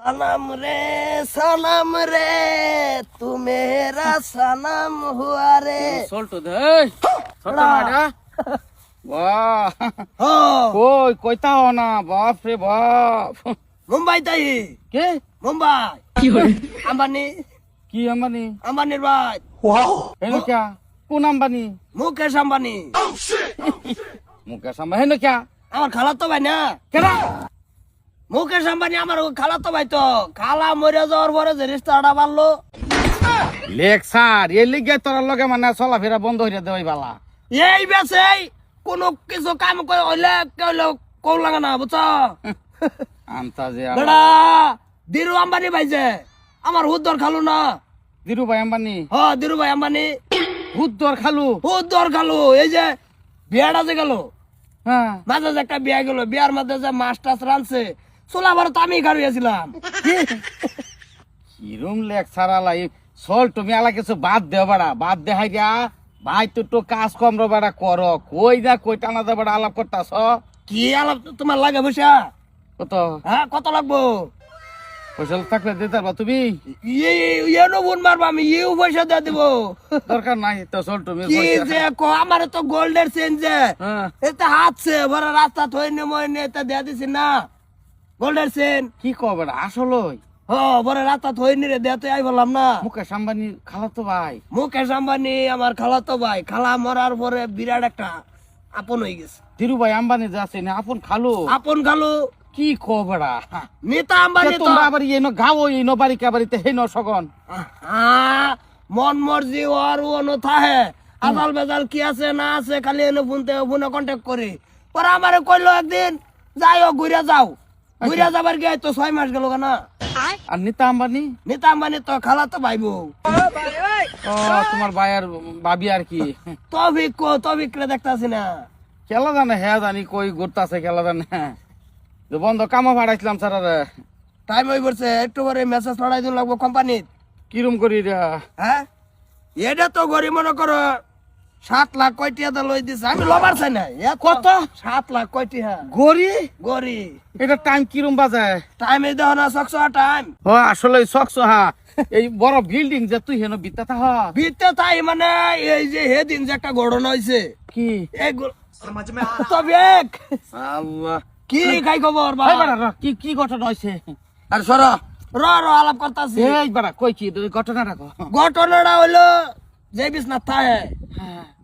सनम रे तू मेरा सनम हुआ रे সল্টু দে ছোট মাডা বাহ हो কইতাও না বাপ রে বাপ मुंबई ताई কে मुंबई কি হই अंबानी কি আম্বানি अंबानी भाई হেনো ক্যা কোন আম্বানি मुकेश अंबानी মুকেশ আম্বানি হেনো ক্যা আমার খালা তো ভাই না কেডা মুকেশ আম্বানি আমার খালা তো ভাই তো খালা মরে যাওয়ার পরে যে রিস্তাটা বাড়লো লেকচার এ লিগে তোর লগে মানে চলাফেরা বন্ধ হইয়া দেওয়াই বালা এই বেছে কোনো কিছু কাম করে হইলে কইলে কৌ লাগে না বুঝছো আনতা যে বেড়া দিরু আম্বানি ভাই যে আমার হুদ্দর খালু না ধীরুভাই আম্বানি হ দিরু ভাই আম্বানি হুদ্দর খালু হুদ্দর খালু এই যে বিয়াটা যে গেল হ্যাঁ মাঝে যে একটা বিয়া গেল বিয়ার মধ্যে যে মাছ টাছ রানছে চোলা ভারত আমি খাইয়াছিলাম কিরম লেকচার আলাই চল তুমি আলা কিছু বাদ দেও বাড়া বাদ দে হাই দিয়া ভাই তো একটু কাজ কম রে বাড়া কর কই না কই টানা দে বাড়া আলাপ করতাছ কি আলাপ তোমার লাগে বসা কত হ্যাঁ কত লাগবো পয়সা থাকলে দিতে পারবা তুমি ইয়েনো বোন মারবো আমি ইউ পয়সা দিয়ে দিব দরকার নাই তো চল তুমি কি যে আমার তো গোল্ডের চেন যে হ্যাঁ এটা হাতছে বড় রাস্তা থইনে মইনে এটা দিয়ে দিছি না গোল্ডের চেন কি কবে আসলে হ বড় রাস্তা থইনি রে দিয়ে আই বললাম না মুকেশ আম্বানি খালা তো ভাই মুকেশ আম্বানি আমার খালা তো ভাই খালা মরার পরে বিরাট একটা আপন হয়ে গেছে ধীরুভাই আম্বানি যে আছে না আপন খালু আপন খালু কি কবেড়া নেতা আম্বানি তো তোমরা আবার ইয়েনো গাও ইয়েনো বাড়িকা বাড়িতে হেনো সগন মন মর্জি ওর ও থাহে আজাল বেজাল কি আছে না আছে খালি এনে ফোনে কন্ট্যাক্ট করে পরে আমারে কইলো একদিন যাইও ঘুরে যাও ঘুরে যাবার গিয়ে তো 6 মাস গেল না আর নিতা আম্বানি নেতা আম্বানি তো খালা তো ভাইবো ও তোমার ভাই আর ভাবি আর কি তবিক রে দেখতাছি না খেলা জানে হ্যাঁ জানি কই ঘুরতাছে খেলা জানে যে বন্ধ কামা ভাড়াইছিলাম স্যার টাইম হয়ে পড়ছে একটু করে মেসেজ পড়াই দিন লাগবো কোম্পানির কিরম করি রে হ্যাঁ এটা তো গরিব মনে করো 7 লাখ কয়টিয়া দা লই দিছে আমি লবার চাই না কত 7 লাখ কয়টিয়া গড়ি গরি এটা টাইম কিরম বাজায় টাইম এই দেখো না সকসো টাইম ও আসলে শখস হ্যাঁ এই বড় বিল্ডিং যে তুই হেন বিতা থা ভিতরে তাই মানে এই যে হেদিন যে একটা ঘটনা হইছে কি এই তবেক আল্লাহ কি খাই খবর ভাই বাড়া কি কি ঘটনা হইছে আর সর আলাপ করতাছি এই বাড়া কই কি ঘটনা রাখো ঘটনাটা হইলো যে বিছনা থাকে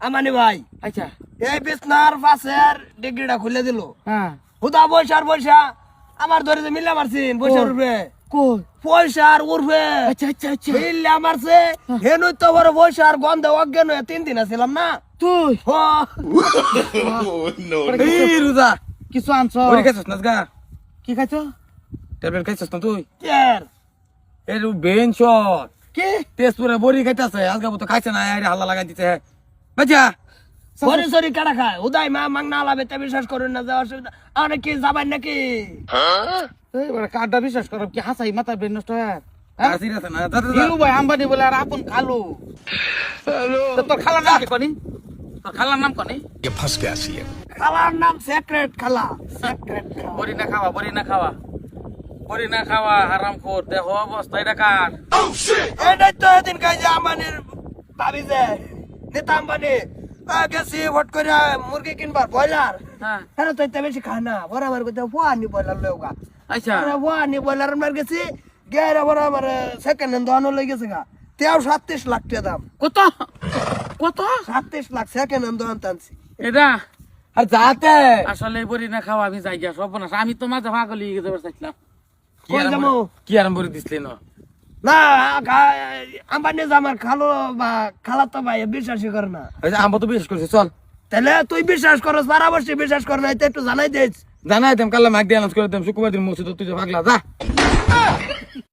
আমানি ভাই আচ্ছা এই বিছনার পাশের ডিগ্রিটা খুলে দিল হ্যাঁ হুদা পয়সা আমার ধরে যে মিল্লা মারছিন পয়সার উঠবে কই পয়সার উঠবে আচ্ছা আচ্ছা আচ্ছা মিল্লা মারছে হেনু তো বড় পয়সার গন্ধে অজ্ঞান হয়ে 3 দিন ছিলাম না তুই এই রুদা কিছু আনছ বড়ি খাইছস না গা কি খাইছো ট্যাবলেট খাইছস না তুই কের এর বেঞ্চর কি তেজপুরে বড়ি খাইতাছে আজকে তো খাইছে না আরে হাল্লা লাগাই দিতে বাচ্চা সরি কাটা খায় উদয় মা মাংনা লাবে তে বিশ্বাস করুন না যে অসুবিধা আরে কি যাবেন নাকি এই বাড়া কাডা বিশ্বাস করব কি হাসাই মাথা বেন নষ্ট হয় আসির আছে না দাদা দিলু ভাই আম্বানি বলে আর আপন খালু তো তোর খালার নাম কি কনি তোর খালার নাম কনি ये फंस गया सी है খালার নাম সিক্রেট খালা সিক্রেট বড়ি না খাওয়া বড়ি না খাওয়া বড়ি না খাওয়া হারাম খোর দেহ অবস্থা এটা কার এটাই তো এদিন কাই যে আমানের ভাবি যে নেতা আম্বানি গেছি ভোট করে মুরগি কিনবার ব্রয়লার হ্যাঁ হ্যাঁ তো এটা বেশি খায় না বরাবর করতে ফুয়ানি ব্রয়লার লওগা আচ্ছা আরে ফুয়ানি ব্রয়লার মার গেছি গেরা বরাবর সেকেন্ড হ্যান্ড দোকান লই গেছে গা তেও 37 লাখ টাকা দাম কত কত 37 লাখ সেকেন্ড হ্যান্ড দোকান টানছি এটা আর যাতে আসলে বড়ি না খাওয়া আমি যাই গিয়া সর্বনাশ আমি তো মাঝে ভাগলি গেতে চাইছিলাম কই যামু কি আরাম বড়ি দিছলি না না আম্বানি আমার খালো বা খালা তো ভাই বিশ্বাসই করে না আমরা তো বিশ্বাস করছি চল তাহলে তুই বিশ্বাস করস বারাবর্ষী বিশ্বাস কর না এটা একটু জানাই দিস জানাই দেম কাল মাগ দিয়ে করে দেম শুক্রবার দিন মসজিদ তুই ভাগলা যা